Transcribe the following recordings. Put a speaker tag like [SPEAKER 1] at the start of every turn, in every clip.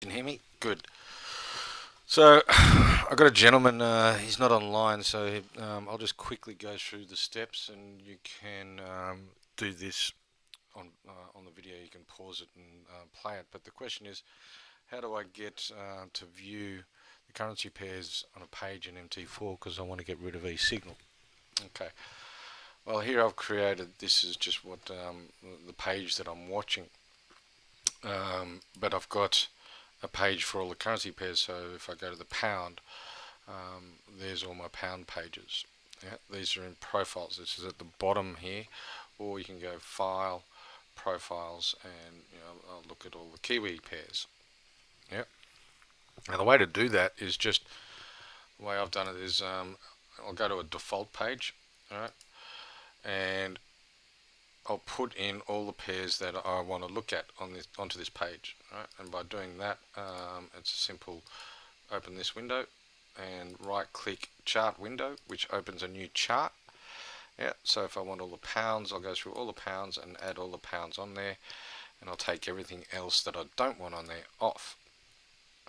[SPEAKER 1] can hear me? Good. So, I've got a gentleman, he's not online, so I'll just quickly go through the steps and you can do this on the video. You can pause it and play it. But the question is, how do I get to view the currency pairs on a page in MT4 because I want to get rid of eSignal? Okay. Well, here I've created, this is just what the page that I'm watching. But I've got a page for all the currency pairs, so if I go to the pound, there's all my pound pages. Yeah, these are in profiles. This is at the bottom here, or you can go file, profiles, and I'll look at all the Kiwi pairs. Yeah. Now the way to do that is just the way I've done it is I'll go to a default page, all right, and I'll put in all the pairs that I want to look at onto this page, right? And by doing that, it's a simple open this window and right click chart window, which opens a new chart. Yeah, so if I want all the pounds, I'll go through all the pounds and add all the pounds on there, and I'll take everything else that I don't want on there off.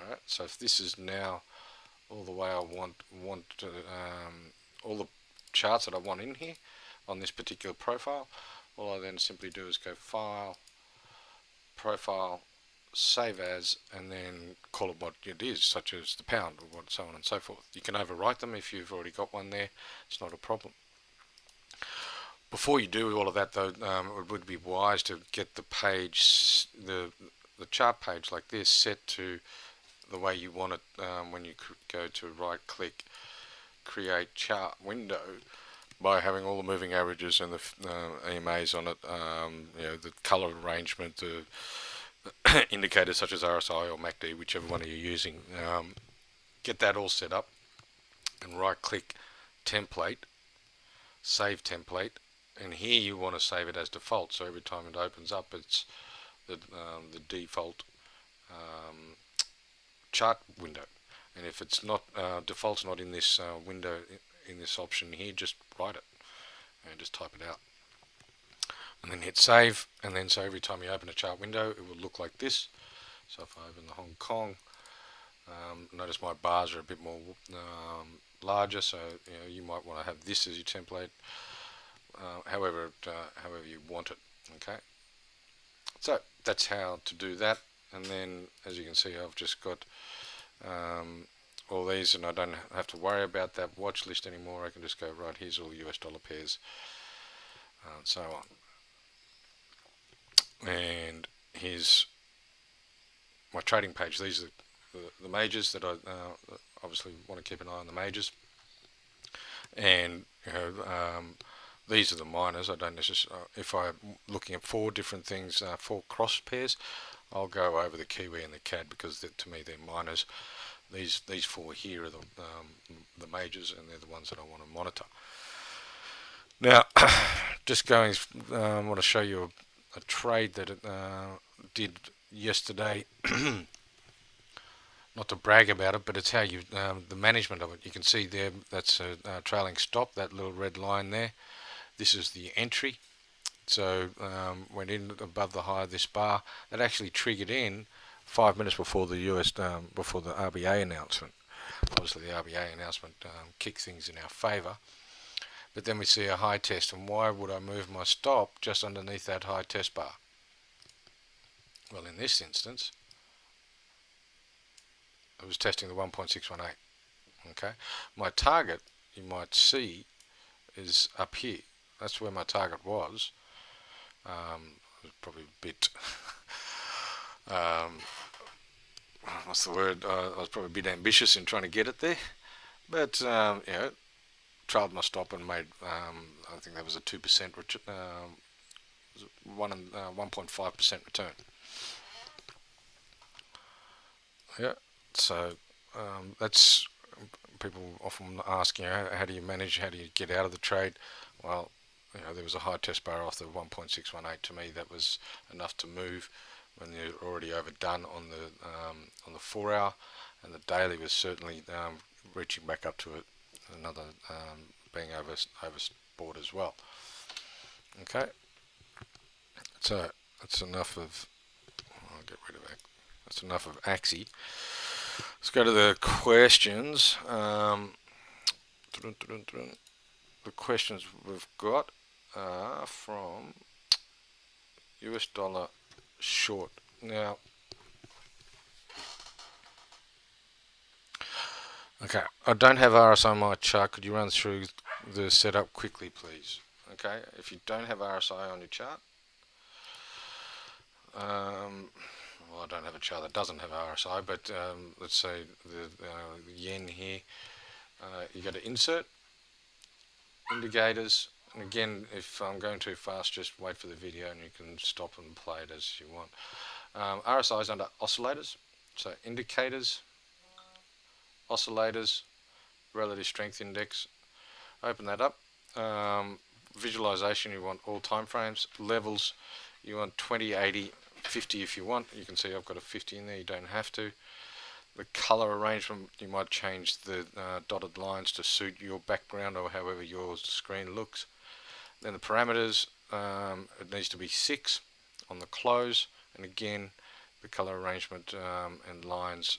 [SPEAKER 1] Alright, so if this is now all the way I want all the charts that I want in here on this particular profile, all I then simply do is go file, profile, save as, and then call it what it is, such as the pound or what, so on and so forth. You can overwrite them if you've already got one there. It's not a problem. Before you do all of that, though, it would be wise to get the page, the chart page like this, set to the way you want it when you go to right click create chart window, by having all the moving averages and the EMAs on it, the color arrangement, the indicators such as RSI or MACD, whichever one you're using. Get that all set up and right click template, save template, and here you want to save it as default, so every time it opens up it's the default chart window. And if it's not default's not in this window, in this option here, just write it and just type it out and then hit save. And then so every time you open a chart window it will look like this. So if I open the Hong Kong, notice my bars are a bit more larger, so you might want to have this as your template, however you want it. Okay, so that's how to do that. And then as you can see, I've just got all these, and I don't have to worry about that watch list anymore. I can just go, right, here's all US dollar pairs and so on. And here's my trading page. These are the majors that I obviously want to keep an eye on the majors. And these are the minors. I don't necessarily, if I'm looking at four different things, four cross pairs, I'll go over the Kiwi and the CAD because to me they're minors. These four here are the majors, and they're the ones that I want to monitor. Now, just going, I want to show you a trade that it did yesterday. Not to brag about it, but it's how you the management of it. You can see there that's a trailing stop, that little red line there. This is the entry. So went in above the high of this bar. That actually triggered in 5 minutes before the before the RBA announcement. Obviously the RBA announcement kicked things in our favour, but then we see a high test. And why would I move my stop just underneath that high test bar? Well, in this instance I was testing the 1.618. okay, my target, you might see, is up here. That's where my target was. It was probably a bit what's the word? I was probably a bit ambitious in trying to get it there, but trailed my stop and made. I think that was a 2% 1.5% return. Yeah, so that's, people often ask, how do you manage? How do you get out of the trade? Well, there was a high test bar off the 1.618. To me, that was enough to move when you're already overdone on the 4 hour, and the daily was certainly reaching back up to it, another being overbought as well. Okay, so that's enough of. I'll get rid of That's enough of Axie. Let's go to the questions. The questions we've got are from US dollar short. Now, okay, I don't have RSI on my chart. Could you run through the setup quickly, please? Okay, if you don't have RSI on your chart, well, I don't have a chart that doesn't have RSI, but let's say the yen here. You go to insert, indicators, and again, if I'm going too fast, just wait for the video and you can stop and play it as you want. RSI is under oscillators, so indicators, oscillators, relative strength index. Open that up. Visualization, you want all time frames. Levels, you want 20, 80, 50 if you want. You can see I've got a 50 in there, you don't have to. The color arrangement, you might change the dotted lines to suit your background or however your screen looks. Then the parameters, it needs to be 6 on the close, and again the color arrangement and lines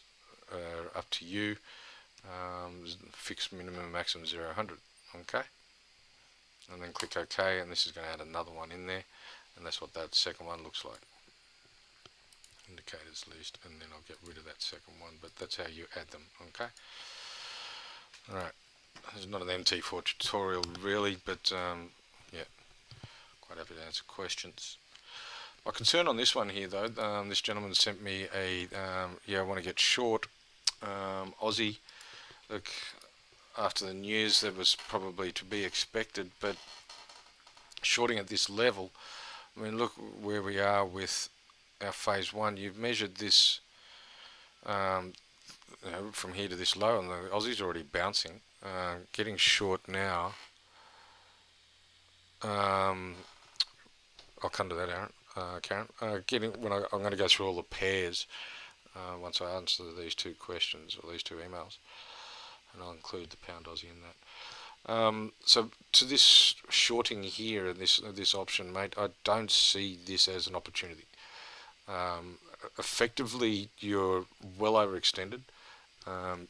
[SPEAKER 1] are up to you. Fixed minimum and maximum 0, 100. Okay, and then click OK, and this is going to add another one in there, and that's what that second one looks like. Indicators list, and then I'll get rid of that second one, but that's how you add them. Okay, alright, this is not an MT4 tutorial really, but yeah, quite happy to answer questions. My concern on this one here though, this gentleman sent me a yeah, I want to get short Aussie. Look, after the news, that was probably to be expected, but shorting at this level, I mean, look where we are with our phase one. You've measured this you know, from here to this low, and the Aussie's already bouncing. Getting short now. I'll come to that, Aaron. Karen. I'm going to go through all the pairs once I answer these two questions or these two emails, and I'll include the pound Aussie in that. So to this shorting here and this option, mate, I don't see this as an opportunity. Effectively, you're well overextended.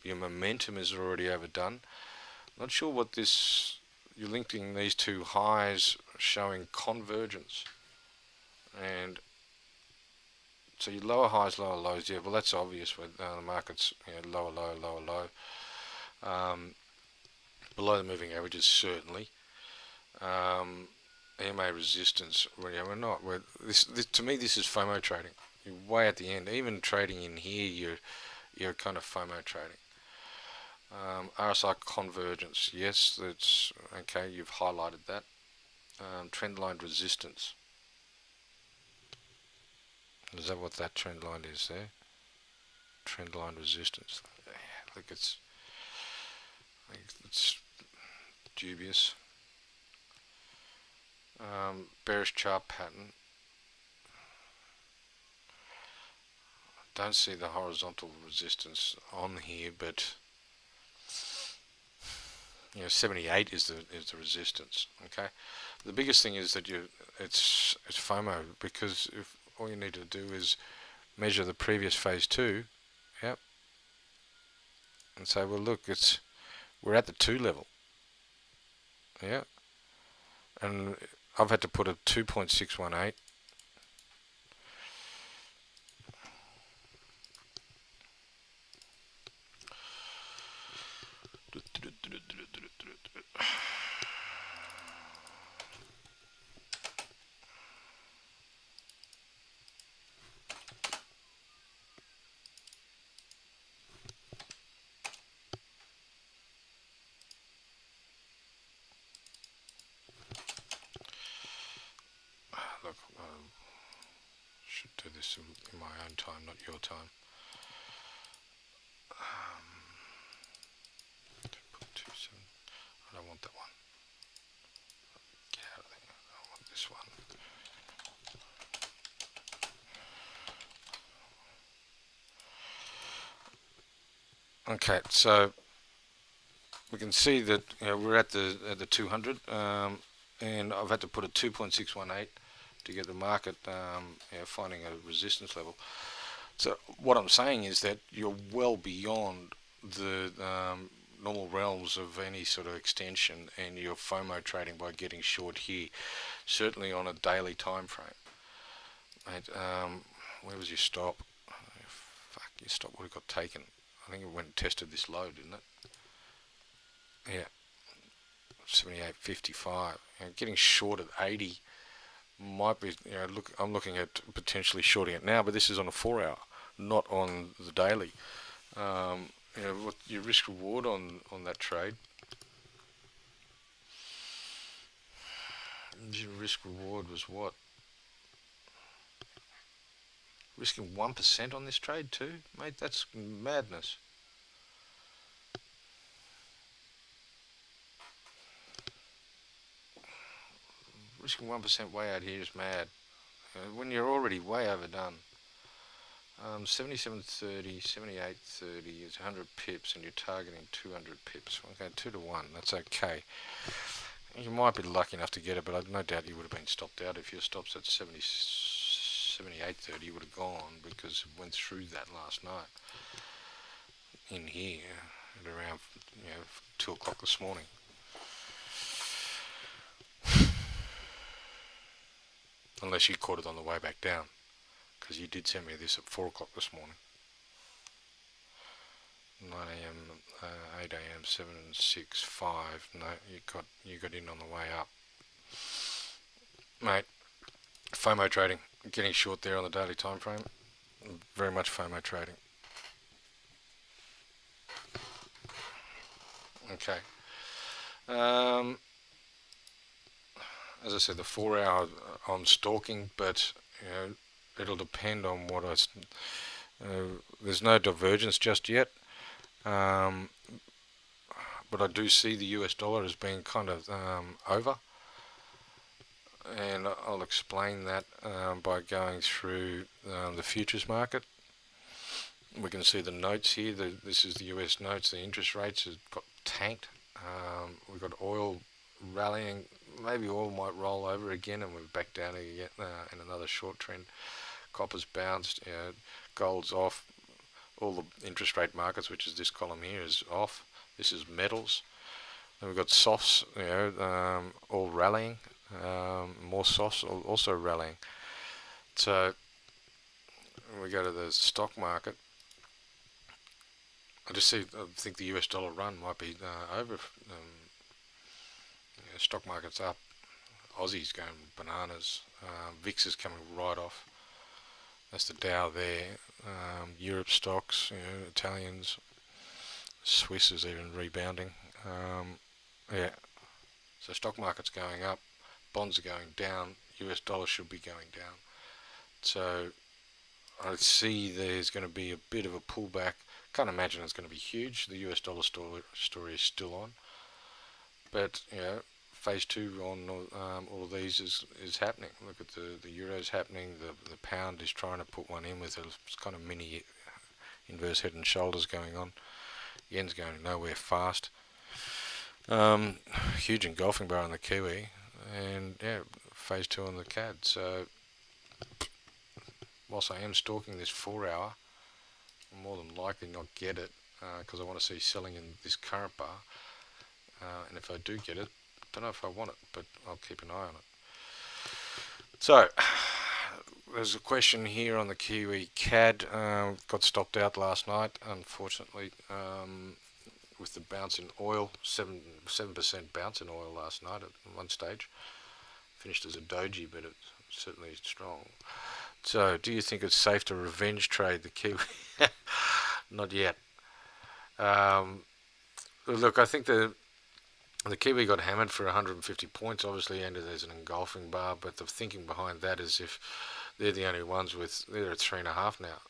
[SPEAKER 1] Your momentum is already overdone. Not sure what this. You're linking these two highs showing convergence, and so your lower highs, lower lows. Yeah, well that's obvious with the market's lower low, lower low. Below the moving averages certainly. EMA resistance. Well, yeah, we're not. This to me this is FOMO trading. You're way at the end. Even trading in here, you're kind of FOMO trading. RSI convergence, yes, that's okay. You've highlighted that. Trendline resistance. Is that what that trend line is there? Trendline resistance. Yeah, look, it's dubious. Bearish chart pattern. Don't see the horizontal resistance on here, but 78 is the resistance. Okay, the biggest thing is that it's FOMO, because if all you need to do is measure the previous phase 2, yep, and say, well look, we're at the 2 level, yeah, and I've had to put a 2.618. Look, should do this in my own time, not your time. I don't want that one. Get out of there. I want this one. Okay, so we can see that we're at the 200, and I've had to put a 2.618 to get the market finding a resistance level. So what I'm saying is that you're well beyond the normal realms of any sort of extension, and you're FOMO trading by getting short here, certainly on a daily time frame. And, where was your stop? Fuck, your stop would have got taken. I think it went and tested this low, didn't it? Yeah, 78.55. Getting short at 80 might be, look, I'm looking at potentially shorting it now, but this is on a 4 hour, not on the daily. What your risk reward on that trade? Your risk reward was what? Risking 1% on this trade too, mate. That's madness. Risking 1% way out here is mad. When you're already way overdone. 77.30, 78.30 is 100 pips, and you're targeting 200 pips. Okay, 2 to 1. That's okay. You might be lucky enough to get it, but I've no doubt you would have been stopped out. If your stop's at 78.30, you would have gone, because it went through that last night in here at around 2 o'clock this morning. Unless you caught it on the way back down, because you did send me this at 4 o'clock this morning. 9 a.m., 8 a.m., 7, 6, 5. No, you got in on the way up, mate. FOMO trading, getting short there on the daily time frame. Very much FOMO trading. Okay. As I said, the 4 hour I'm stalking, but it'll depend on what there's no divergence just yet. But I do see the US dollar as being kind of over, and I'll explain that by going through the futures market. We can see the notes here. This is the US notes. The interest rates have got tanked. We've got oil rallying. Maybe oil might roll over again, and we're back down again in another short trend. Copper's bounced. Gold's off. All the interest rate markets, which is this column here, is off. This is metals. Then we've got softs, all rallying. More softs also rallying. So when we go to the stock market, I think the US dollar run might be over. Stock market's up. Aussie's going bananas. VIX is coming right off. That's the Dow there. Europe stocks, Italians, Swiss is even rebounding. So stock market's going up, bonds are going down, US dollar should be going down. So I see there's going to be a bit of a pullback. Can't imagine it's going to be huge. The US dollar story is still on, but phase 2 on all of these is happening. Look at the euro's happening. The pound is trying to put one in with a kind of mini inverse head and shoulders going on. Yen's going nowhere fast. Huge engulfing bar on the Kiwi, and phase 2 on the CAD. So whilst I am stalking this 4 hour, I'll more than likely not get it because I want to see selling in this current bar. And if I do get it, don't know if I want it, but I'll keep an eye on it. So there's a question here on the Kiwi CAD. Got stopped out last night, unfortunately, with the bounce in oil. 7% bounce in oil last night at one stage. Finished as a doji, but it's certainly strong. So do you think it's safe to revenge trade the Kiwi? Not yet. Look, I think the Kiwi got hammered for 150 points, obviously, and there's an engulfing bar, but the thinking behind that is if they're the only ones they're at 3.5 now.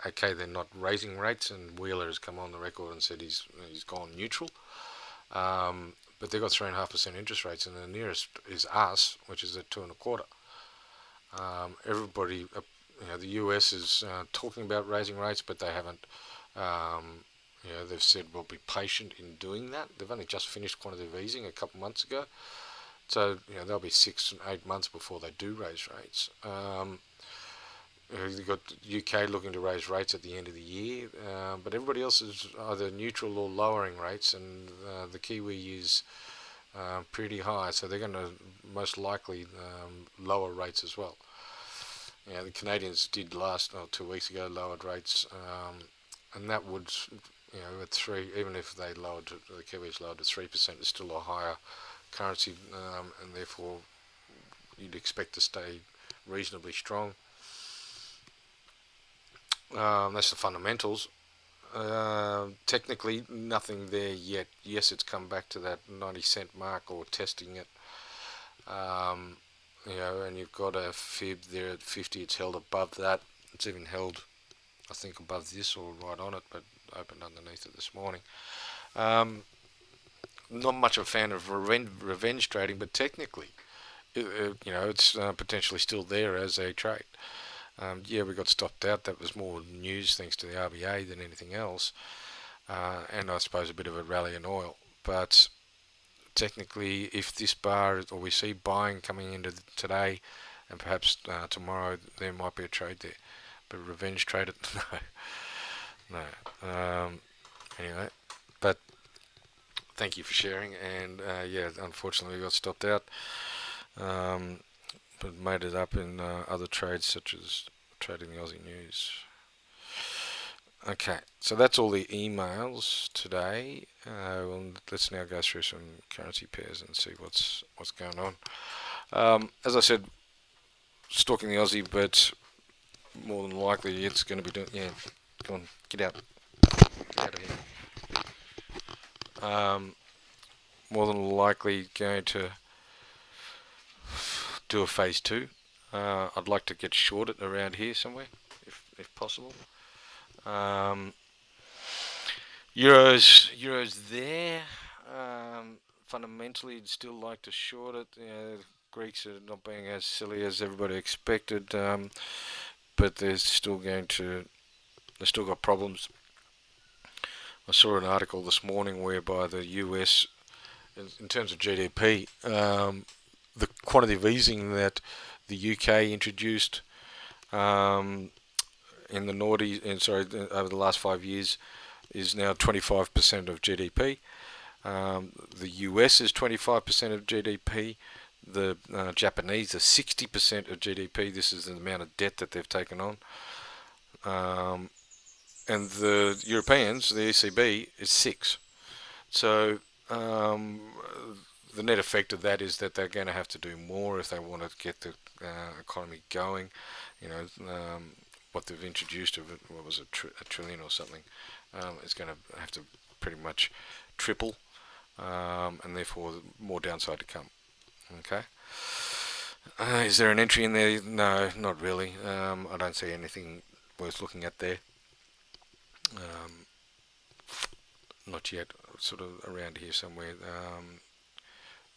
[SPEAKER 1] Okay, they're not raising rates, and Wheeler has come on the record and said he's gone neutral. But they've got 3.5% interest rates, and the nearest is us, which is at 2.25. Everybody, the US is talking about raising rates, but they haven't. They've said we'll be patient in doing that. They've only just finished quantitative easing a couple months ago, so they'll be 6 and 8 months before they do raise rates. you've got UK looking to raise rates at the end of the year, but everybody else is either neutral or lowering rates, and the Kiwi is pretty high, so they're going to most likely lower rates as well. The Canadians did 2 weeks ago lowered rates, and that would, at three, even if they lowered the Kiwis lowered to 3%, it's still a higher currency, and therefore you'd expect to stay reasonably strong. That's the fundamentals. Technically, nothing there yet. Yes, it's come back to that 90-cent mark or testing it. And you've got a fib there at 50. It's held above that. It's even held, I think, above this or right on it, but opened underneath it this morning. Not much of a fan of revenge trading, but technically, it's potentially still there as a trade. We got stopped out. That was more news thanks to the RBA than anything else, and I suppose a bit of a rally in oil. But technically, if this bar, or we see buying coming into today, and perhaps tomorrow, there might be a trade there. But revenge trade it, no. Anyway, but thank you for sharing. And unfortunately, we got stopped out. But made it up in other trades such as trading the Aussie news. Okay, so that's all the emails today. Let's now go through some currency pairs and see what's going on. As I said, stalking the Aussie, but more than likely it's going to be doing. Yeah, come on, get out of here. More than likely going to do a phase 2. I'd like to get shorted around here somewhere, if possible. Euros there. Fundamentally, I'd still like to short it. The Greeks are not being as silly as everybody expected, but they've still got problems. I saw an article this morning whereby the US, in terms of GDP, the quantity of easing that the UK introduced in the over the last 5 years is now 25% of GDP. The US is 25% of GDP. The Japanese are 60% of GDP. This is the amount of debt that they've taken on. And the Europeans, the ECB, is 6. So the net effect of that is that they're going to have to do more if they want to get the economy going. What they've introduced of it, what was it, a trillion or something, is going to have to pretty much triple, and therefore more downside to come. Okay. Is there an entry in there? No, not really. I don't see anything worth looking at there. Not yet. Sort of around here somewhere.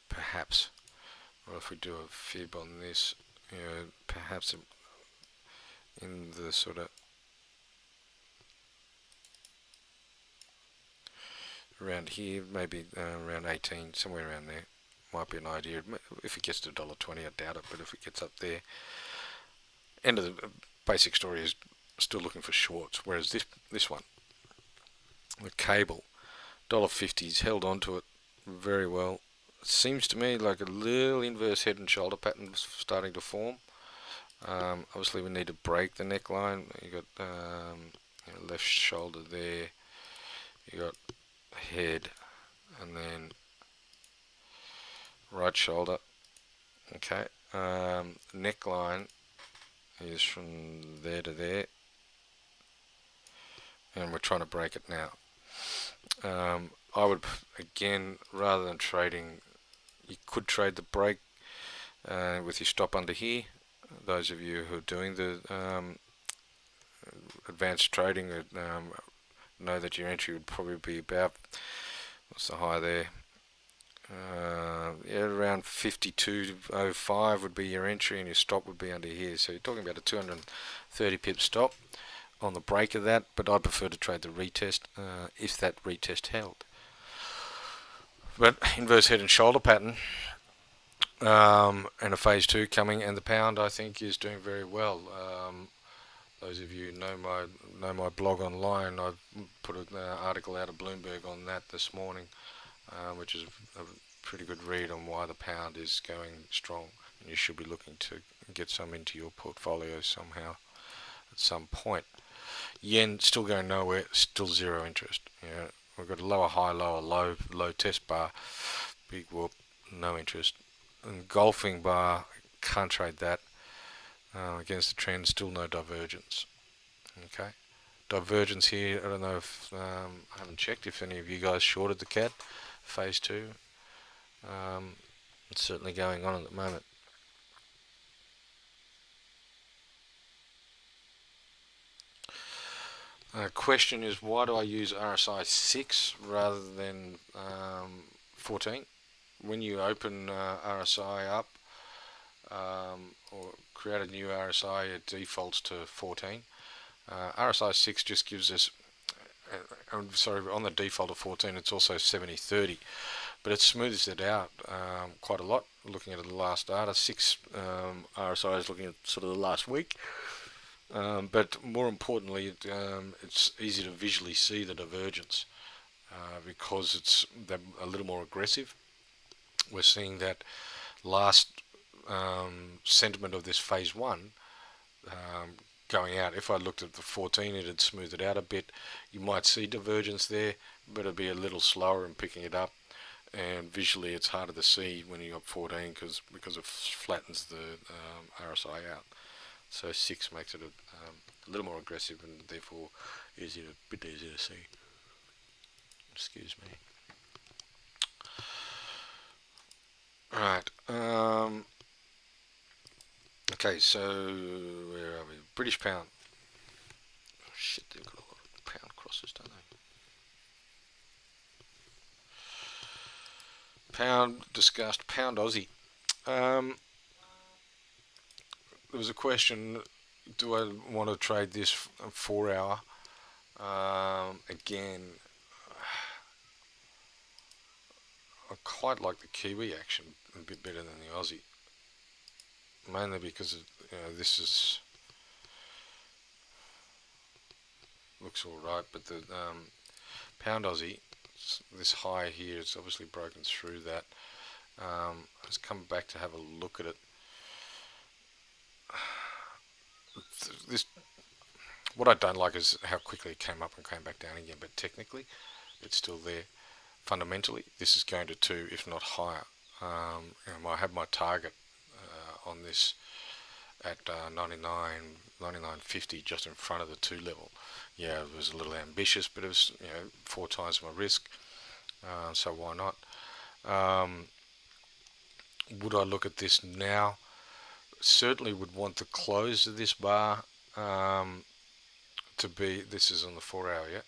[SPEAKER 1] Perhaps. Or if we do a fib on this, perhaps in the sort of around here, maybe around 18, somewhere around there, might be an idea. If it gets to $1.20, I doubt it, but if it gets up there, end of the basic story is still looking for shorts. Whereas this one, the cable, $1.50's held onto it very well. It seems to me like a little inverse head and shoulder pattern starting to form. Obviously, we need to break the neckline. You got left shoulder there. You got head, and then right shoulder. Okay. Neckline is from there to there, and we're trying to break it now. I would, again, rather than trading, you could trade the break with your stop under here. Those of you who are doing the advanced trading know that your entry would probably be about, what's the high there? Around 52.05 would be your entry, and your stop would be under here. So you're talking about a 230 pip stop on the break of that, but I prefer to trade the retest if that retest held. But inverse head and shoulder pattern, and a phase 2 coming, and the pound I think is doing very well. Those of you who know my blog online, I've put an article out of Bloomberg on that this morning, which is a pretty good read on why the pound is going strong, and you should be looking to get some into your portfolio somehow at some point. Yen still going nowhere, still zero interest. We've got a lower high, lower low, low test bar, big whoop, no interest. Engulfing bar, can't trade that. Against the trend, still no divergence. Okay, divergence here. I don't know if I haven't checked if any of you guys shorted the cat. Phase 2. It's certainly going on at the moment. Question is, why do I use RSI 6 rather than 14? When you open RSI up or create a new RSI, it defaults to 14. RSI 6 just gives us, sorry, on the default of 14, it's also 70-30, but it smooths it out quite a lot. Looking at the last data, 6 RSI is looking at sort of the last week. But more importantly, it's easy to visually see the divergence because it's a little more aggressive. We're seeing that last sentiment of this phase 1 going out. If I looked at the 14, it'd smooth it out a bit. You might see divergence there, but it'd be a little slower in picking it up. And visually, it's harder to see when you're up 14 because it flattens the RSI out. So 6 makes it a little more aggressive and therefore bit easier to see. Excuse me. Alright. Okay, so where are we? British pound. Oh, shit, they've got a lot of pound crosses, don't they? Pound discussed. Pound Aussie. There was a question, do I want to trade this 4 hour? Again, I quite like the Kiwi action a bit better than the Aussie, mainly because this looks all right, but the pound Aussie, this high here, it's obviously broken through that. Let's come back to have a look at it. What I don't like is how quickly it came up and came back down again, but technically it's still there. Fundamentally, this is going to 2, if not higher. I have my target on this at 99.50, just in front of the 2 level. Yeah, it was a little ambitious, but it was 4 times my risk, so why not? Would I look at this now? Certainly would want the close of this bar to be, this is on the 4 hour, yeah?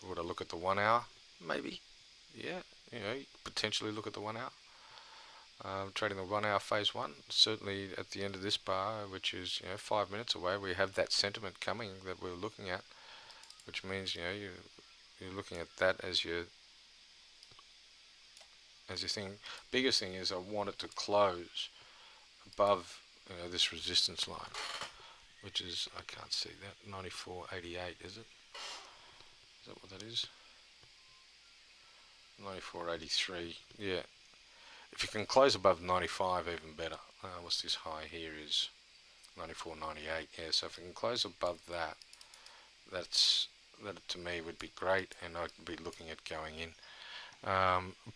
[SPEAKER 1] Would I look at the 1 hour? Maybe, yeah, potentially look at the 1 hour. Trading the 1 hour phase 1, certainly at the end of this bar, which is 5 minutes away, we have that sentiment coming that we're looking at, which means you're looking at that as your thing. Biggest thing is I want it to close above this resistance line, which is, I can't see that, 94.88, is it? Is that what that is? 94.83, yeah. If you can close above 95, even better. What's this high here is 94.98, yeah, so if we can close above that, that to me would be great, and I'd be looking at going in.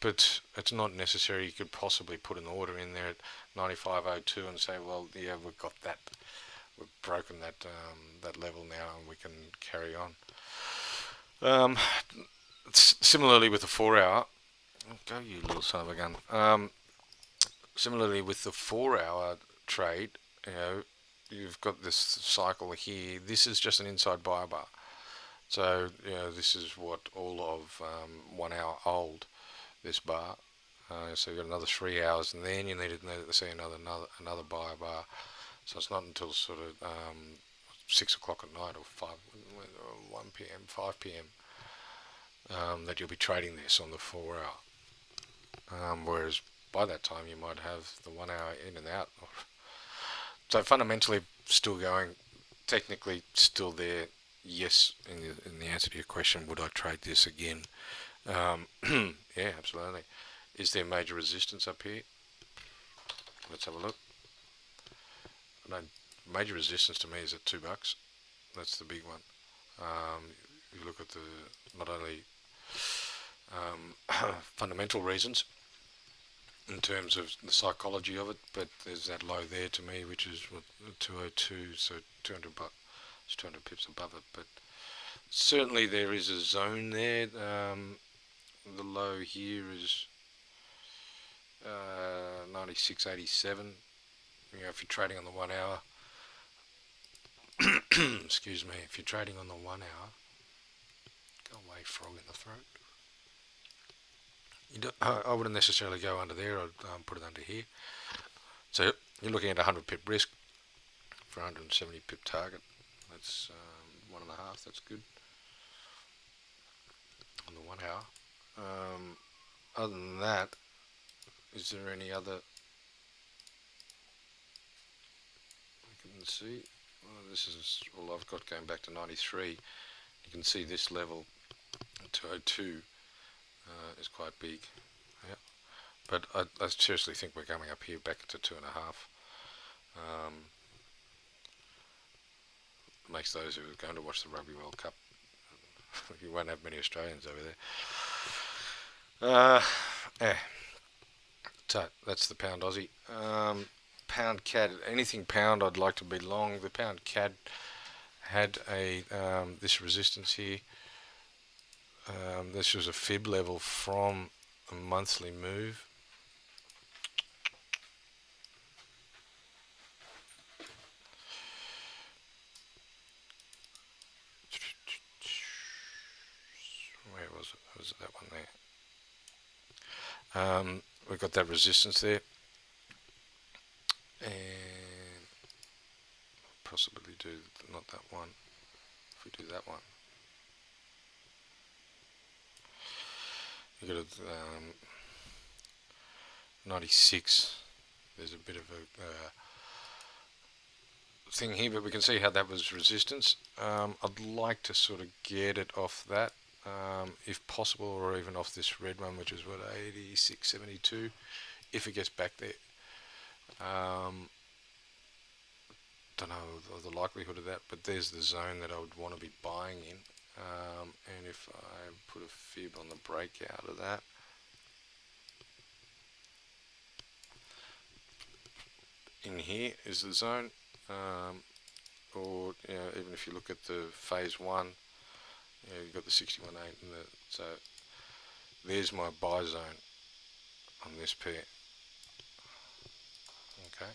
[SPEAKER 1] But it's not necessary. You could possibly put an order in there at 95.02 and say, well, yeah, we've got that, we've broken that that level now, and we can carry on. Similarly with the 4 hour, go you little son of a gun. Similarly with the 4 hour trade, you've got this cycle here. This is just an inside buy bar. So this is what all of 1 hour old, this bar. So you've got another 3 hours, and then you need to see another buy bar. So it's not until sort of 6 o'clock at night, or 1 p.m., 5 p.m. That you'll be trading this on the 4 hour. Whereas by that time you might have the 1 hour in and out. So fundamentally still going technically still there. Yes, in the answer to your question, would I trade this again? Yeah, absolutely. Is there major resistance up here? Let's have a look. No, major resistance to me is at $2. That's the big one. You look at the not only fundamental reasons in terms of the psychology of it, but there's that low there to me, which is what, 202, so 200 bucks, 200 pips above it. But certainly there is a zone there. The low here is 96.87. You know, if you're trading on the 1 hour, excuse me, if you're trading on the 1 hour, go away, frog in the throat. I wouldn't necessarily go under there. I'd put it under here. So you're looking at 100 pip risk for 170 pip target. That's 1.5. That's good on the 1 hour. Other than that, is there any other? You can see. Well, this is all I've got going back to 93. You can see this level 202 is quite big. Yeah. But I seriously think we're coming up here back to 2.5. Makes those who are going to watch the Rugby World Cup, you won't have many Australians over there. Yeah. So that's the pound Aussie. Pound CAD, anything pound I'd like to be long. The pound CAD had a this resistance here. This was a fib level from a monthly move. Where was it? Was it that one there? We've got that resistance there, and possibly do not that one. If we do that one, you got a 96. There's a bit of a thing here, but we can see how that was resistance. I'd like to sort of get it off that, if possible, or even off this red one, which is what, 86.72, if it gets back there. Don't know the likelihood of that, but there's the zone that I would want to be buying in. And if I put a fib on the breakout of that, in here is the zone. Or you know, even if you look at the phase one, you know, you've got the 61.8, and so there's my buy zone on this pair. Okay.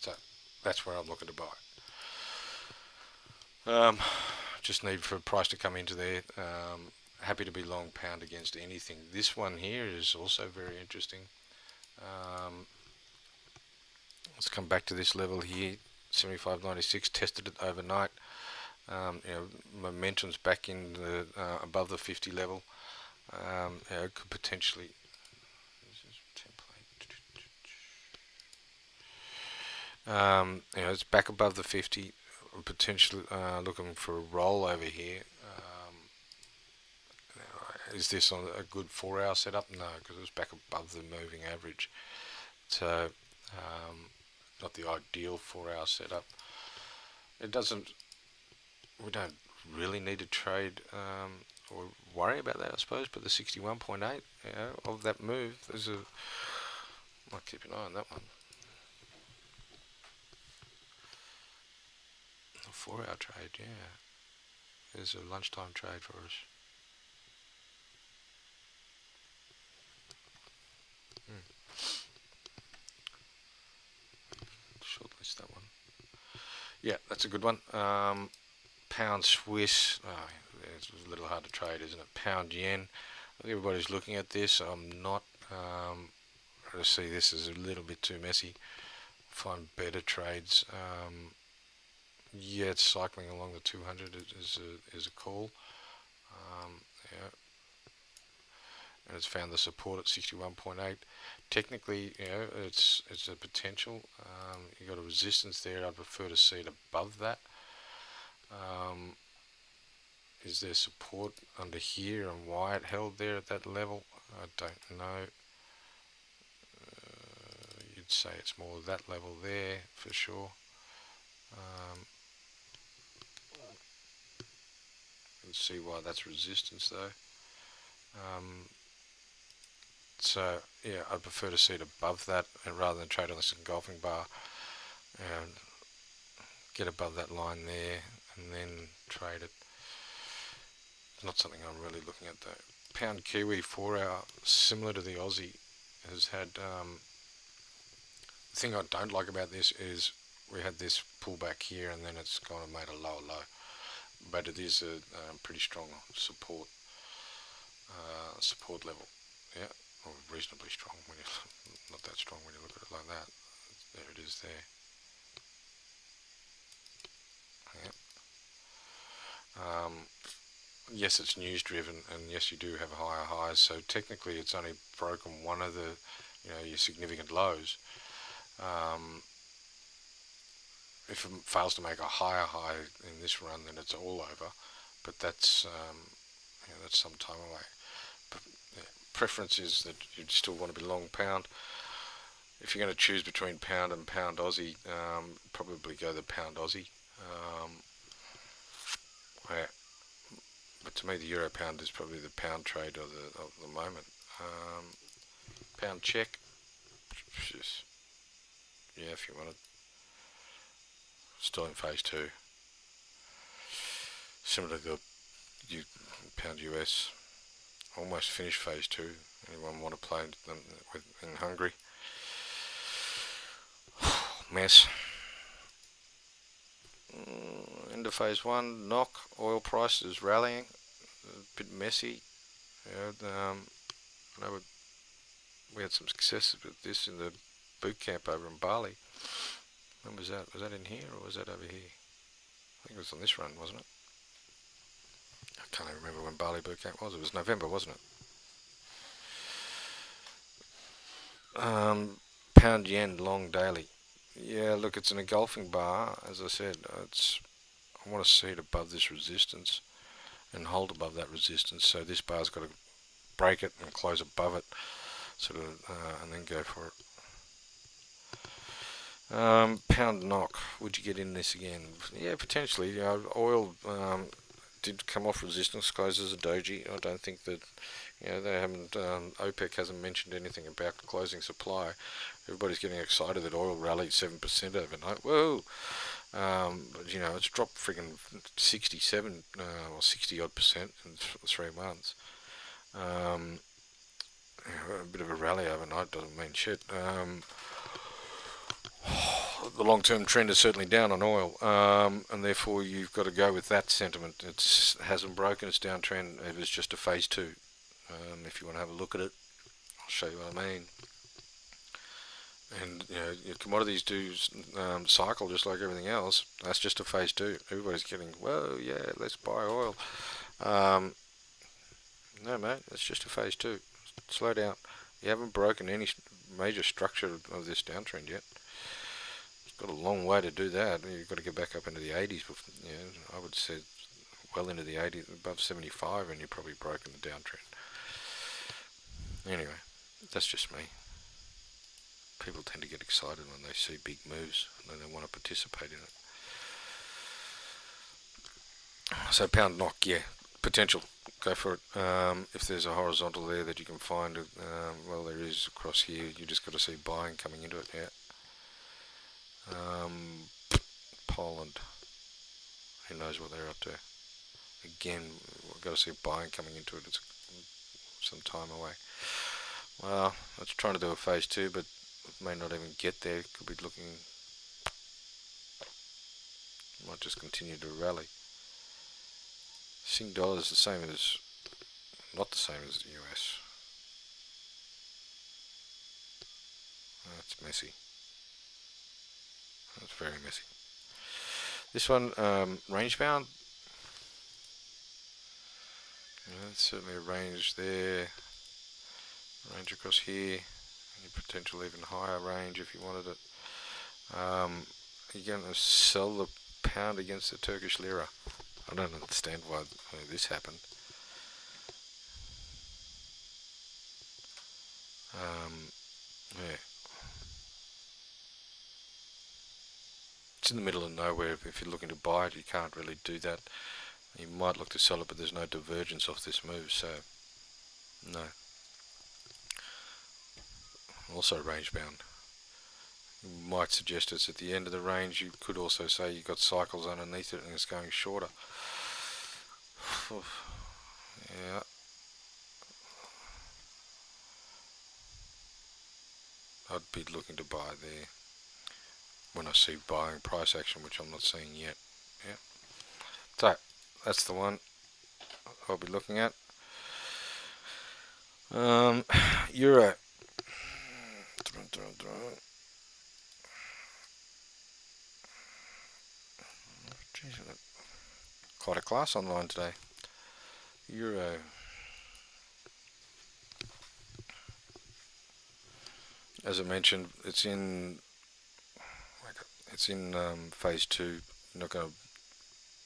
[SPEAKER 1] So that's where I'm looking to buy. Just need for a price to come into there. Happy to be long pound against anything. This one here is also very interesting. Let's come back to this level here, 75.96. Tested it overnight. You know, momentum's back in the above the 50 level. You know, could potentially. You know, it's back above the 50. Potentially looking for a roll over here. Is this on a good 4-hour setup? No, because it was back above the moving average. So not the ideal 4-hour setup. It doesn't. We don't really need to trade or worry about that, I suppose. But the 61.8, you know, of that move, there's a. I'll keep an eye on that one. A 4-hour trade, yeah. There's a lunchtime trade for us. Shortlist that one. Yeah, that's a good one. Pound Swiss. Oh, it's a little hard to trade, isn't it? Pound yen. I think everybody's looking at this. I'm not. I just see this as a little bit too messy. Find better trades. Yeah, it's cycling along the 200 is a call. Yeah. and it's found the support at 61.8. Technically, it's a potential. You've got a resistance there. I'd prefer to see it above that. Um, is there support under here, and why it held there at that level? I don't know. You'd say it's more that level there for sure. Let's see why that's resistance though. So yeah, I'd prefer to see it above that, and rather than trade on this engulfing bar, and get above that line there, and then trade it. Not something I'm really looking at though. Pound Kiwi 4 hour, similar to the Aussie, has had. The thing I don't like about this is we had this pullback here, and then it's kind of made a lower low. But it is a pretty strong support level. Yeah, or reasonably strong when you not that strong when you look at it like that. There it is there. Yeah. Yes, it's news driven, and yes, you do have higher highs. So technically, it's only broken one of the, your significant lows. If it fails to make a higher high in this run, then it's all over. But that's some time away. But, preference is that you'd still want to be long pound. If you're going to choose between pound and pound Aussie, probably go the pound Aussie. Yeah. But to me, the euro pound is probably the pound trade of the moment. Pound check, yeah, if you want it. Still in phase two. Similar to the pound US. Almost finished phase two. Anyone want to play in Hungary? Mess. Into phase one. Knock. Oil prices rallying. A bit messy. I know we had some success with this in the boot camp over in Bali. When was that? Was that in here or was that over here? I think it was on this run, wasn't it? I can't even remember when Bali boot camp was. It was November, wasn't it? Pound yen long daily. Yeah, look, it's an engulfing bar. As I said, I want to see it above this resistance and hold above that resistance. So this bar's got to break it and close above it, and then go for it. Pound knock. Would you get in this again? Yeah, potentially. Oil did come off resistance, closes a doji. I don't think that they haven't. OPEC hasn't mentioned anything about closing supply. Everybody's getting excited that oil rallied 7% overnight. Whoa! But it's dropped friggin' 67 or 60 odd percent in 3 months. A bit of a rally overnight doesn't mean shit. The long-term trend is certainly down on oil, and therefore you've got to go with that sentiment. It hasn't broken its downtrend. It was just a phase two. If you want to have a look at it, I'll show you what I mean. And your commodities do cycle just like everything else. That's just a phase two. Everybody's getting, whoa, yeah, let's buy oil. No, mate, it's just a phase two. Slow down. You haven't broken any major structure of this downtrend yet. Got a long way to do that. You've got to get back up into the 80s. I would say well into the 80s, above 75, and you're probably broken the downtrend. Anyway, that's just me. People tend to get excited when they see big moves and they want to participate in it. So pound knock, yeah, potential. Go for it. If there's a horizontal there that you can find, well, there is across here. You just got to see buying coming into it. Yeah. Poland. Who knows what they're up to? Again, we've got to see buying coming into it. It's some time away. Well, it's trying to do a phase two, but it may not even get there. Could be looking. Might just continue to rally. Sing dollar is the same as, not the same as the US. That's messy. That's very messy. This one, range bound. That's certainly a range there. range across here, any potential even higher range if you wanted it. You're going to sell the pound against the Turkish lira. I don't understand why this happened. Yeah, it's in the middle of nowhere. If you're looking to buy it, you can't really do that. You might look to sell it, but there's no divergence off this move, so no. Also range bound. You might suggest it's at the end of the range. You could also say you've got cycles underneath it and it's going shorter. Yeah. I'd be looking to buy there when I see buying price action, which I'm not seeing yet. Yeah. So that's the one I'll be looking at. Euro. Quite a class online today. Euro. As I mentioned, it's in phase two. You're not going to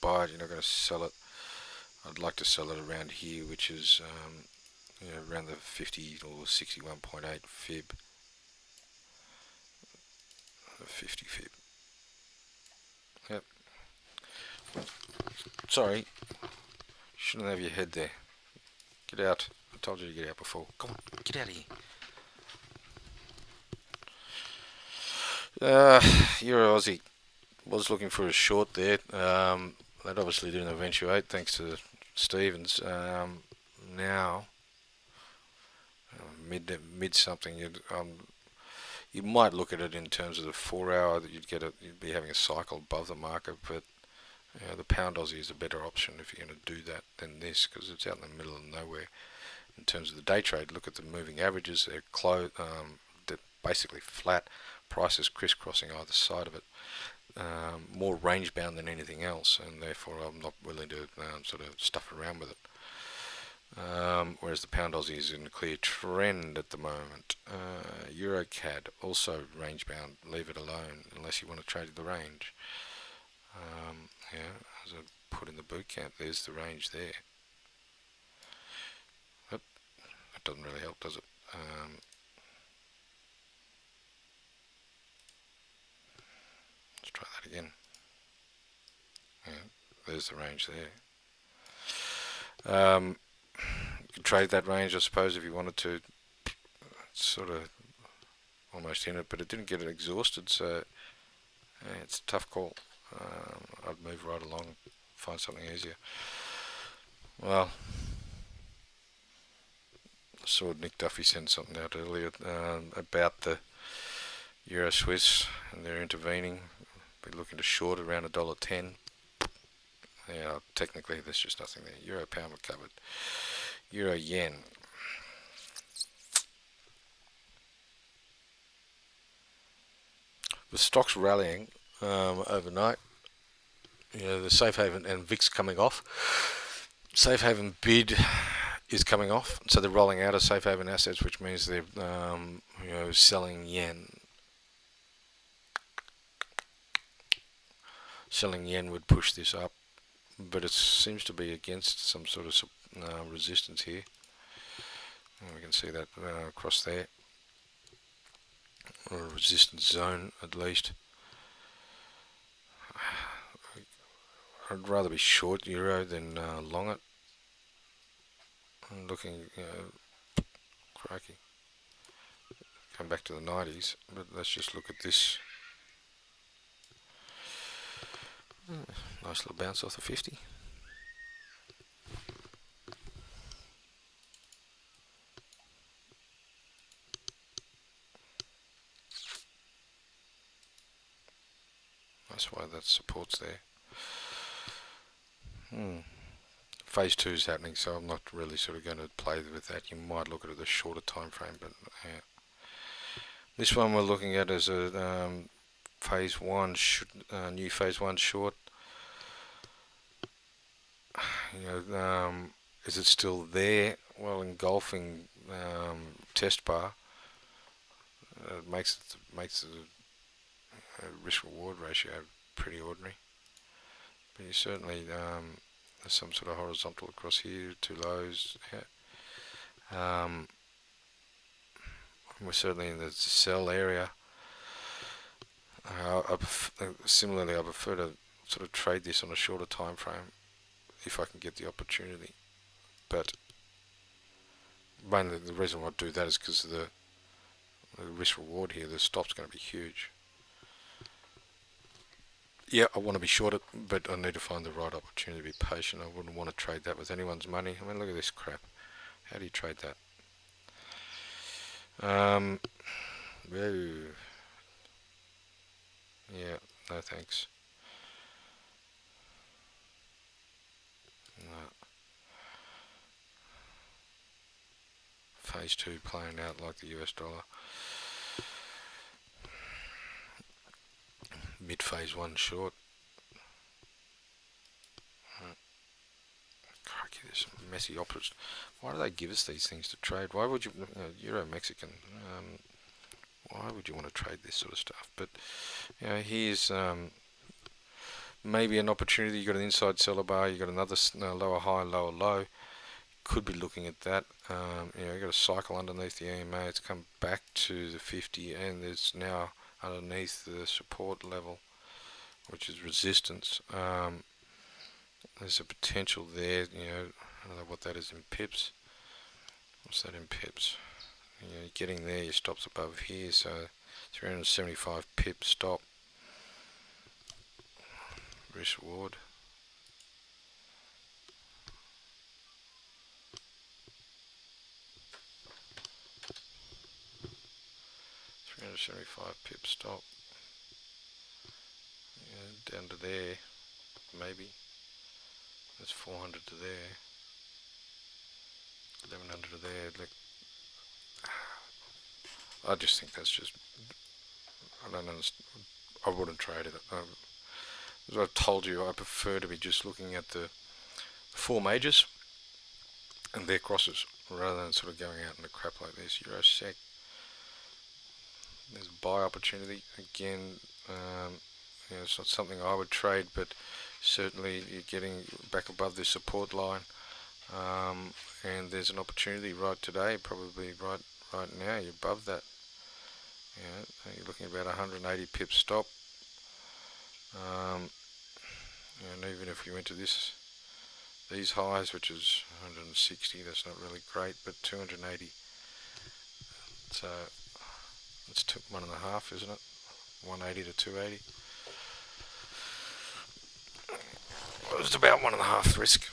[SPEAKER 1] buy it. You're not going to sell it. I'd like to sell it around here, which is around the 50 or 61.8 fib. The 50 fib. Yep. Sorry. Shouldn't have your head there. Get out. I told you to get out before. Come on, get out of here. Euro Aussie. Was looking for a short there. That obviously didn't eventuate thanks to Stevens. Now, mid something, you might look at it in terms of the 4 hour that you'd be having a cycle above the market, but the pound Aussie is a better option if you're going to do that than this because it's out in the middle of nowhere. In terms of the day trade, look at the moving averages. They're basically flat. Prices crisscrossing either side of it. More range bound than anything else, and therefore I'm not willing to sort of stuff around with it. Whereas the pound Aussie is in a clear trend at the moment. Euro CAD also range bound. Leave it alone unless you want to trade the range. Yeah, as I put in the boot camp, there's the range there. Oop, that doesn't really help, does it? Let's try that again. Yeah, there's the range there. You could trade that range, I suppose, if you wanted to. It's sort of almost in it, but it didn't get it exhausted, so yeah, it's a tough call. I'd move right along, find something easier. Well, I saw Nick Duffy send something out earlier about the Euro Swiss, and they're intervening. Be looking to short around $1.10. Yeah, technically there's just nothing there. Euro pound recovered. Euro yen. The stock's rallying overnight. The safe haven and VIX coming off. Safe haven bid is coming off, so they're rolling out of safe haven assets, which means they're selling yen. Selling yen would push this up, but it seems to be against some sort of resistance here. And we can see that across there, or a resistance zone at least. I'd rather be short euro than long it. I'm looking, crikey, come back to the 90s, but let's just look at this. Nice little bounce off the 50. That's why that support's there. Phase 2 is happening, so I'm not really sort of going to play with that. You might look at it a shorter time frame, but yeah. This one we're looking at is a phase 1, new phase 1 short. Is it still there? Well, engulfing test bar, makes the risk reward ratio pretty ordinary. But you certainly there's some sort of horizontal across here, two lows. Yeah. We're certainly in the sell area. Similarly, I prefer to sort of trade this on a shorter time frame if I can get the opportunity. But mainly the reason why I do that is because of the risk reward here. The stop's going to be huge. Yeah, I want to be short it, but I need to find the right opportunity to be patient. I wouldn't want to trade that with anyone's money. I mean, look at this crap. How do you trade that? Whoa. Yeah, no thanks. No. Phase 2 playing out like the US dollar. Mid phase 1 short. Crikey, there's some messy opposites. Why do they give us these things to trade? Why would you, Euro Mexican, why would you want to trade this sort of stuff? But, here's maybe an opportunity. You got an inside seller bar, you got another lower high, lower low. Could be looking at that. You got a cycle underneath the EMA. It's come back to the 50, and there's now underneath the support level, which is resistance. There's a potential there. I don't know what that is in pips. What's that in pips? Getting there, your stop's above here, so 375 pip stop. Risk reward. $375 pip stop. Down to there, maybe. That's 400 to there. 1100 to there. Look, I just think that's just. I don't understand. I wouldn't trade it. As I've told you, I prefer to be just looking at the four majors and their crosses rather than sort of going out in a crap like this. Euro sec. There's a buy opportunity again. It's not something I would trade, but certainly you're getting back above this support line, and there's an opportunity right today, probably right now. You're above that. You're looking at about 180 pip stop. And even if you went to these highs, which is 160, that's not really great, but 280. So it's 1.5, isn't it? 180 to 280. Well, it's about 1.5 risk.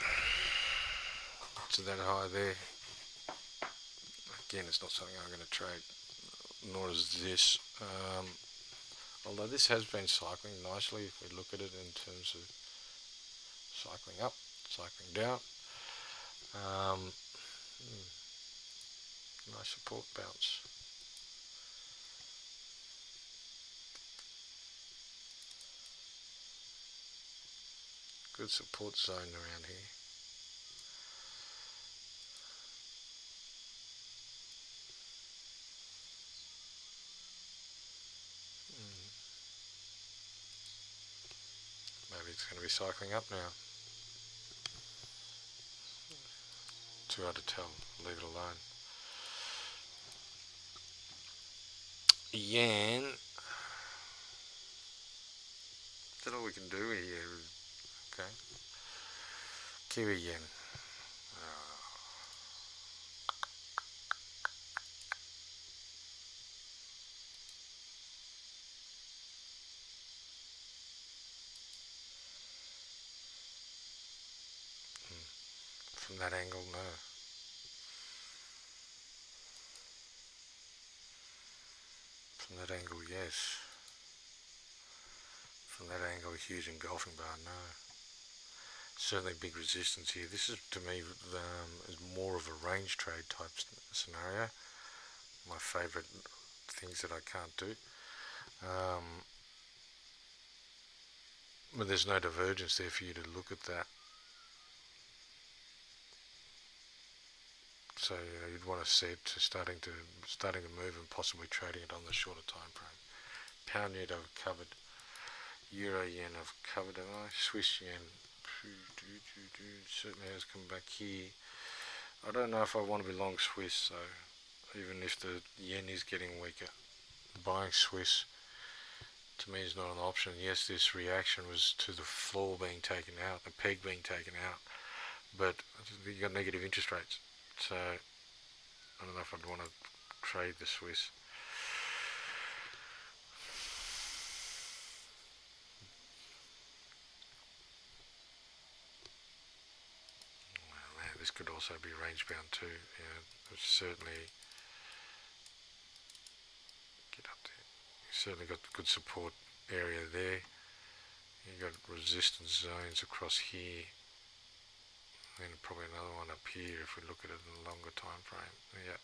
[SPEAKER 1] So that high there. Again, it's not something I'm going to trade, nor is this. Although this has been cycling nicely, if we look at it in terms of cycling up, cycling down. Nice support bounce. Good support zone around here. Maybe it's going to be cycling up now. Too hard to tell. Leave it alone. Yen. Is that all we can do here? Okay. Kiwi yen. From that angle, no. From that angle, yes. From that angle, a huge engulfing bar, no. Certainly big resistance here. This is, to me, is more of a range trade type scenario. My favourite things that I can't do. But there's no divergence there for you to look at that. So you'd want to see it to starting to move and possibly trading it on the shorter time frame. Pound yen I've covered. Euro yen I've covered. Swiss yen certainly has come back here. I don't know if I want to be long Swiss, so even if the yen is getting weaker, buying Swiss to me is not an option. Yes, this reaction was to the floor being taken out, the peg being taken out, but you got negative interest rates, so I don't know if I'd want to trade the Swiss. Well, man, this could also be range bound too. Yeah, it's certainly get up there. You certainly got good support area there. You got resistance zones across here, and probably another one up here if we look at it in a longer time frame. Yeah,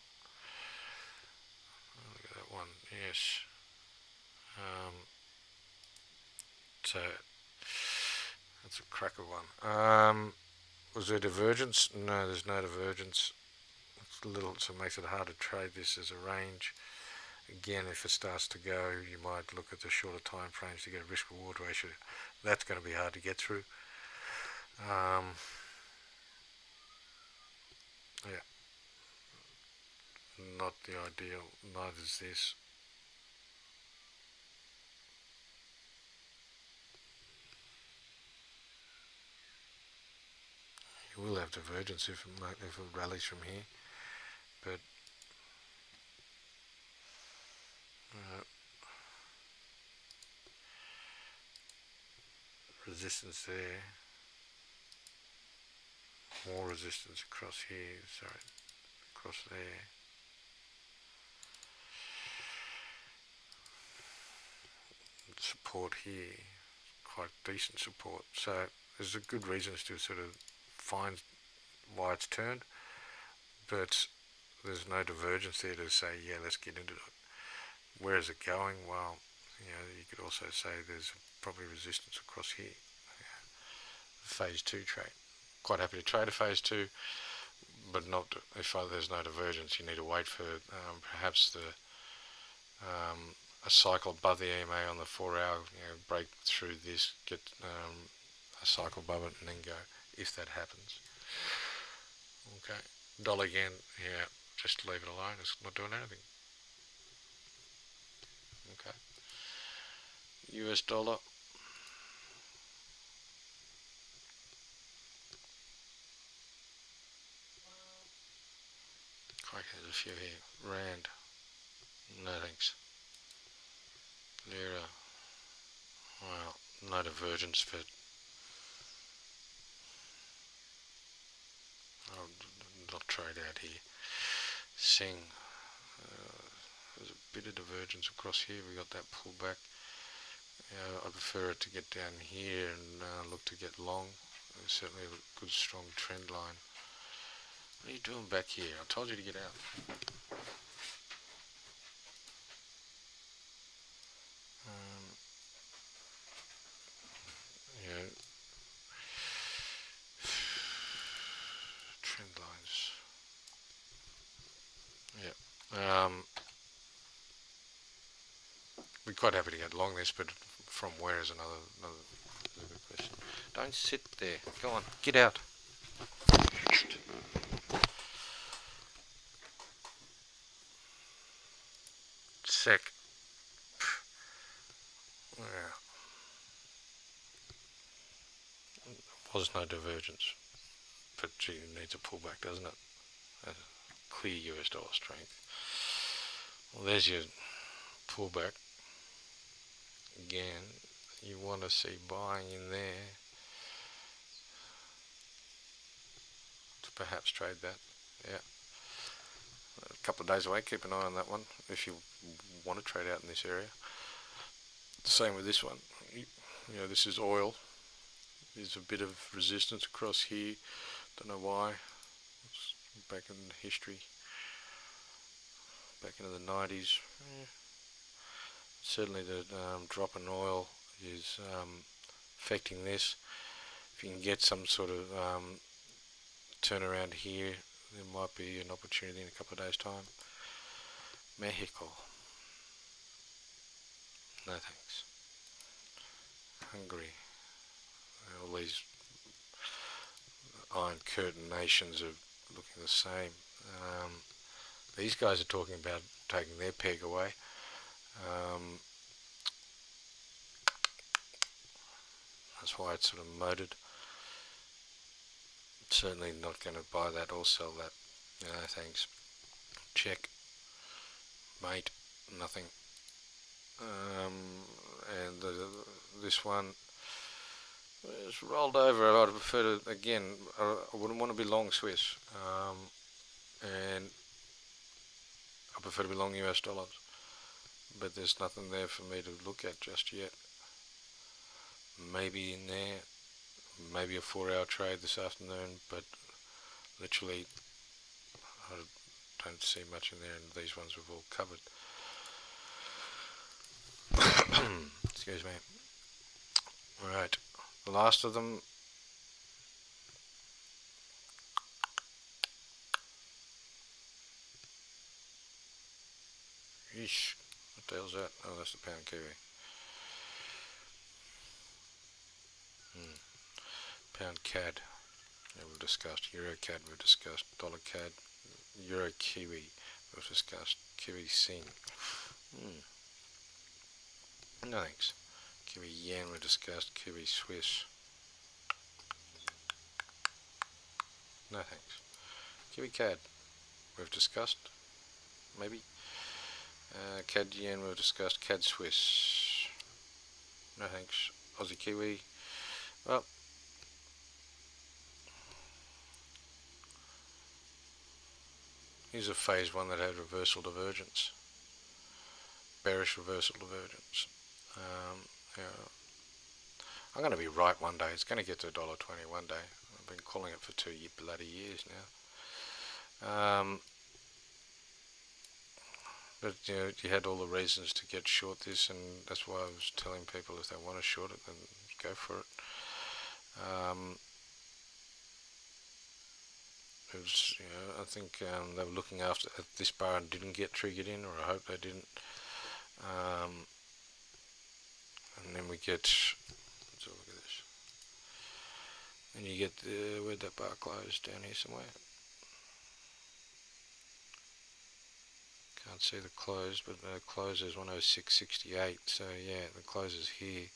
[SPEAKER 1] look at that one. Yes. So that's a cracker one. Was there divergence? No, there's no divergence. It's a little, so it makes it hard to trade this as a range. Again, if it starts to go, you might look at the shorter time frames to get a risk reward ratio. That's going to be hard to get through. Yeah, not the ideal. Neither is this. You will have divergence if it rallies from here, but resistance there, more resistance across here, sorry, across there. Support here, quite decent support, so there's a good reasons to sort of find why it's turned, but there's no divergence there to say, yeah, let's get into it. Where is it going? Well, you could also say there's probably resistance across here. Phase 2 trade. Quite happy to trade a phase 2, but not if there's no divergence. You need to wait for perhaps a cycle above the EMA on the 4 hour, break through this, get a cycle above it, and then go, if that happens. Okay, dollar yen, yeah, just leave it alone, it's not doing anything. Okay, US dollar. Okay, there's a few here. Rand, no thanks. Lira, well, no divergence, but I'll not trade out here. Sing, there's a bit of divergence across here. We got that pullback. I prefer it to get down here and look to get long. There's certainly a good strong trend line. What are you doing back here? I told you to get out. Yeah, trend lines. Yeah. We're quite happy to get long this, but from where is another good question. Don't sit there. Go on, get out. Sec. Yeah. Was no divergence, but gee, it needs a pullback, doesn't it? A clear US dollar strength. Well, there's your pullback. Again, you want to see buying in there to perhaps trade that. Yeah. A couple of days away, keep an eye on that one if you want to trade out in this area. Same with this one. This is oil. There's a bit of resistance across here. Don't know why. It's back in history. Back into the 90s. Yeah. Certainly the drop in oil is affecting this. If you can get some sort of turnaround here, there might be an opportunity in a couple of days' time. Mexico. No thanks. Hungary. All these Iron Curtain nations are looking the same. These guys are talking about taking their peg away. That's why it's sort of moted. Certainly not going to buy that or sell that. No thanks. Check. Mate. Nothing. And this one is rolled over. I'd prefer to, again, I wouldn't want to be long Swiss. And I prefer to be long US dollars. But there's nothing there for me to look at just yet. Maybe in there, maybe a 4-hour trade this afternoon, but literally I don't see much in there, and these ones we've all covered. Excuse me. Right, the last of them. Yeesh, what the hell's that? Oh, that's the pound Kiwi. Pound CAD, yeah, we've discussed. Euro CAD, we've discussed. Dollar CAD, Euro Kiwi, we've discussed. Kiwi Sing. No thanks. Kiwi Yen, we've discussed. Kiwi Swiss. No thanks. Kiwi CAD, we've discussed. Maybe. CAD Yen, we've discussed. CAD Swiss. No thanks. Aussie Kiwi. Well, here's a phase one that had reversal divergence. Bearish reversal divergence. Yeah. I'm going to be right one day. It's going to get to $1.20 one day. I've been calling it for 2 bloody years now. But you know, you had all the reasons to get short this, and that's why I was telling people if they want to short it, then go for it. It was, you know, I think they were looking after at this bar and didn't get triggered in, or I hope they didn't. And then we get, let's have a look at this. And you get where'd that bar close? Down here somewhere. Can't see the close, but the close is 106.68. So yeah, the close is here.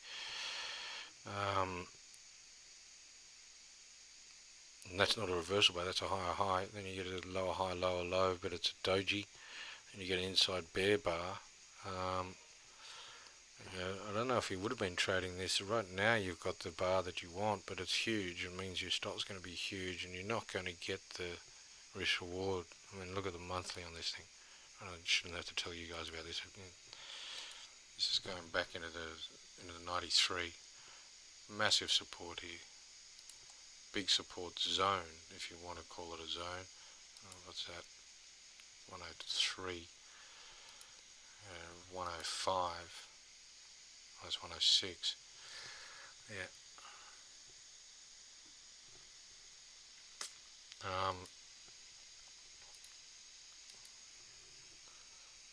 [SPEAKER 1] And that's not a reversal bar, that's a higher high. Then you get a lower high, lower low, but it's a doji, and you get an inside bear bar. You know, I don't know if you would have been trading this. Right now you've got the bar that you want, but it's huge. It means your stock's going to be huge, and you're not going to get the risk reward. I mean, look at the monthly on this thing. I shouldn't have to tell you guys about this. This is going back into the 93. Massive support here. Big support zone, if you want to call it a zone. What's that? 103. 105. That's 106. Yeah.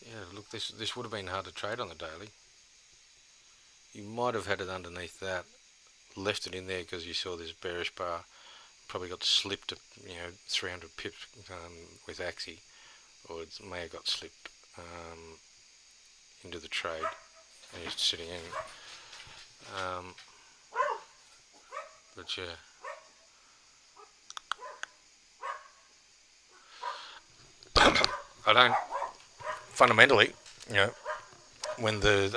[SPEAKER 1] Yeah, look, this would have been hard to trade on the daily. You might have had it underneath that, left it in there because you saw this bearish bar, probably got slipped, 300 pips with Axie, or it may have got slipped into the trade, and you're sitting in. But yeah. I don't, fundamentally, you know, when the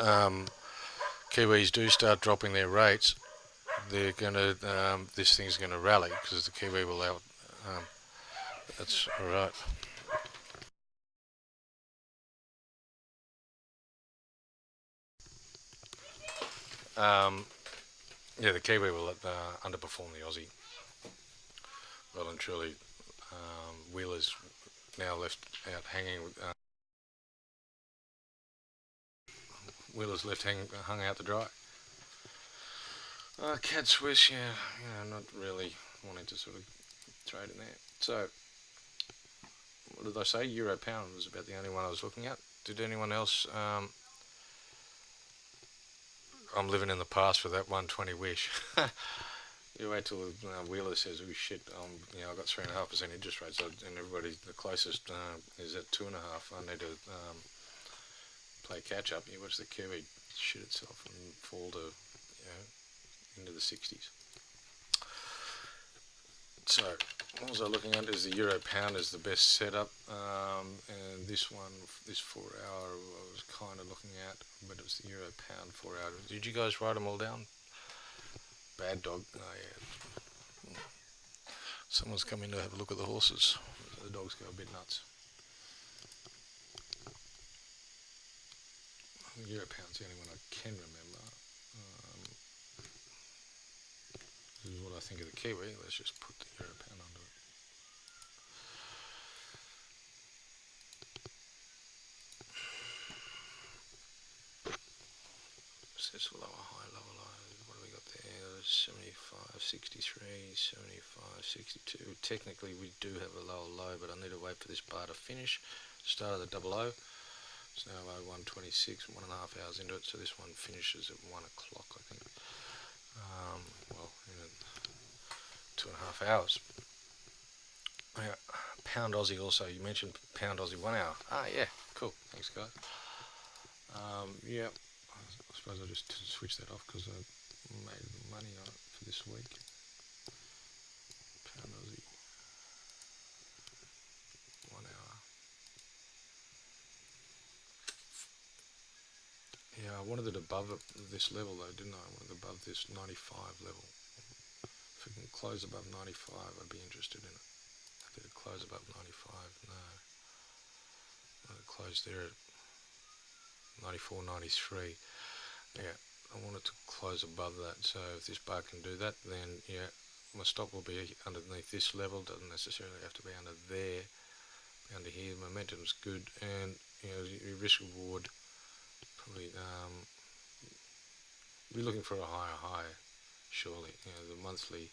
[SPEAKER 1] Kiwis do start dropping their rates, they're gonna, this thing's gonna rally because the Kiwi will out. That's all right. Yeah, the Kiwi will underperform the Aussie. Well and truly, Wheeler's now left out hanging. Wheeler's left hung out to dry. CAD Swiss, yeah, not really wanting to sort of trade in there. So what did I say? Euro pound was about the only one I was looking at. Did anyone else? I'm living in the past with that 120 wish. You wait till Wheeler says, "Oh shit, I got 3.5% interest rates," and everybody, the closest is at 2.5. I need to play catch up. You watch the Kiwi shit itself and fall to, into the 60s. So, what was I looking at? Is the euro pound is the best setup, and this 4 hour, I was kind of looking at, but it was the euro pound 4 hour. Did you guys write them all down? Bad dog. Oh yeah. Someone's come in to have a look at the horses. The dogs go a bit nuts. Euro pound's the only one I can remember. This is what I think of the Kiwi. Let's just put the euro pound under it. What's this? Lower high, lower low. What have we got there? 75, 63, 75, 62. Technically we do have a lower low, but I need to wait for this bar to finish. Start of the double O. It's now 1:26, 1.5 hours into it, so this one finishes at 1 o'clock, I think. Well, in 2.5 hours. Yeah, pound Aussie also. You mentioned pound Aussie 1 hour. Ah, yeah, cool. Thanks, guys. Yeah, I suppose I'll just switch that off because I made money on it for this week. Pound Aussie 1 hour. Yeah, I wanted it above this level though, didn't I? I wanted it above this 95 level. If it can close above 95, I'd be interested in it. Did it close above 95? No. It closed there at 94, 93. Yeah, I want it to close above that. So if this bar can do that, then yeah, my stop will be underneath this level. Doesn't necessarily have to be under there. Be under here. Momentum's good, and your risk reward probably be looking for a higher high. Surely, the monthly,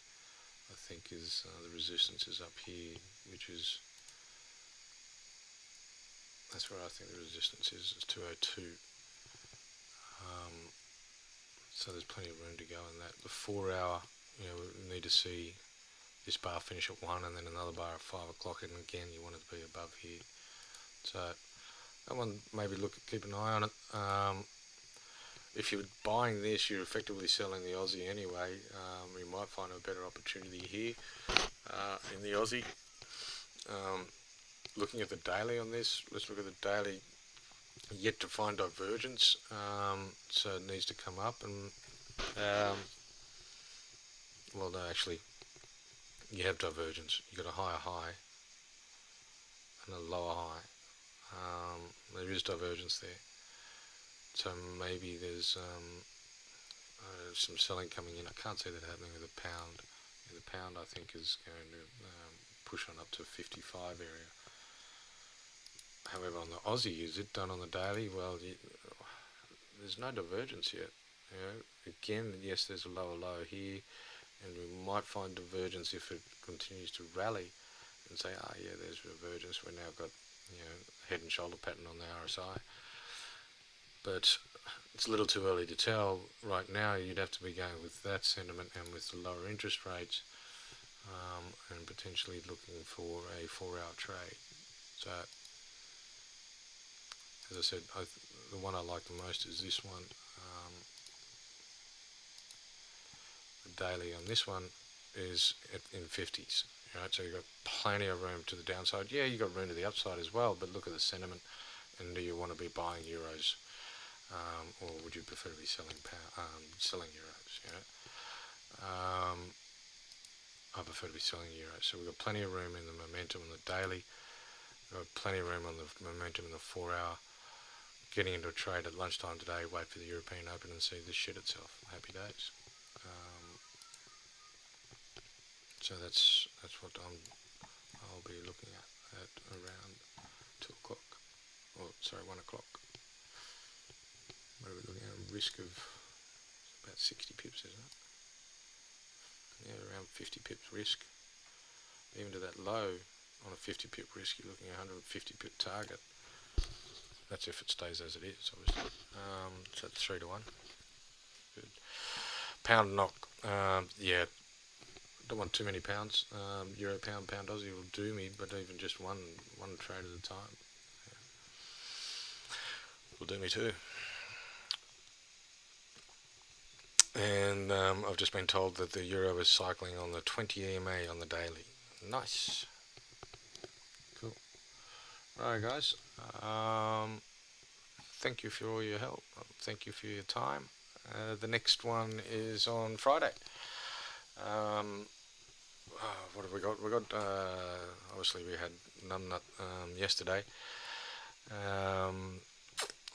[SPEAKER 1] I think, is the resistance is up here, which is. That's where I think the resistance is 202. So there's plenty of room to go in that. The 4 hour, we need to see this bar finish at 1 and then another bar at 5 o'clock, and again you want it to be above here. So that one, maybe keep an eye on it. If you're buying this, you're effectively selling the Aussie anyway. You might find a better opportunity here in the Aussie. Looking at the daily on this, let's look at the daily. Yet to find divergence, so it needs to come up, and well, no, actually, you have divergence. You got a higher high and a lower high. There is divergence there, so maybe there's some selling coming in. I can't see that happening with the pound. The pound, I think, is going to push on up to 55 area. However, on the Aussie, is it done on the daily? Well, there's no divergence yet. Again, yes, there's a lower low here, and we might find divergence if it continues to rally, and say, yeah, there's divergence. We've now got, head and shoulder pattern on the RSI. But it's a little too early to tell right now. You'd have to be going with that sentiment and with the lower interest rates, and potentially looking for a 4-hour trade. So, as I said, the one I like the most is this one. The daily on this one is in 50s. Right, so you've got plenty of room to the downside. Yeah, you've got room to the upside as well, but look at the sentiment, and do you want to be buying euros, or would you prefer to be selling euros? I prefer to be selling euros. So we've got plenty of room in the momentum on the daily. We've got plenty of room on the momentum in the 4-hour. Getting into a trade at lunchtime today, wait for the European Open and see this shit itself. Happy days. So that's what I'll be looking at around 2 o'clock. Or sorry, 1 o'clock. What are we looking at? Risk of about 60 pips, isn't it? Yeah, around 50 pips risk. Even to that low, on a 50 pip risk, you're looking at 150 pip target. That's if it stays as it is, obviously. So it's 3 to 1. Good. Pound knock. Yeah, don't want too many pounds. Euro pound, pound Aussie will do me, but even just one trade at a time will do me too. And I've just been told that the euro is cycling on the 20 EMA on the daily. Nice. Cool. Alright guys, thank you for all your help. Thank you for your time. The next one is on Friday. What have we got? We got, obviously we had Numbnut yesterday.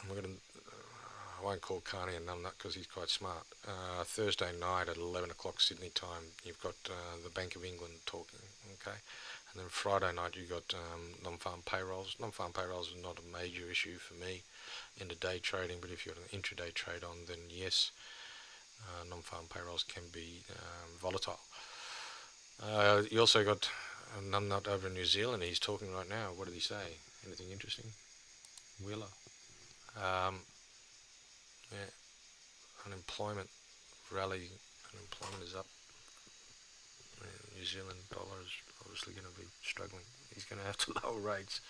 [SPEAKER 1] We're going to, I won't call Carney a numbnut because he's quite smart. Thursday night at 11 o'clock Sydney time, you've got the Bank of England talking, okay? And then Friday night you've got non-farm payrolls. Non-farm payrolls is not a major issue for me in the day trading, but if you've got an intraday trade on, then yes, non-farm payrolls can be volatile. You also got a numbnut over in New Zealand. He's talking right now. What did he say? Anything interesting? Wheeler. Yeah, unemployment rally. Unemployment is up. New Zealand dollar is obviously going to be struggling. He's going to have to lower rates.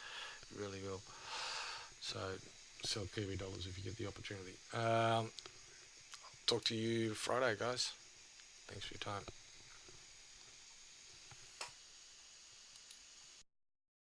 [SPEAKER 1] He really will. So sell Kiwi dollars if you get the opportunity. Talk to you Friday, guys. Thanks for your time.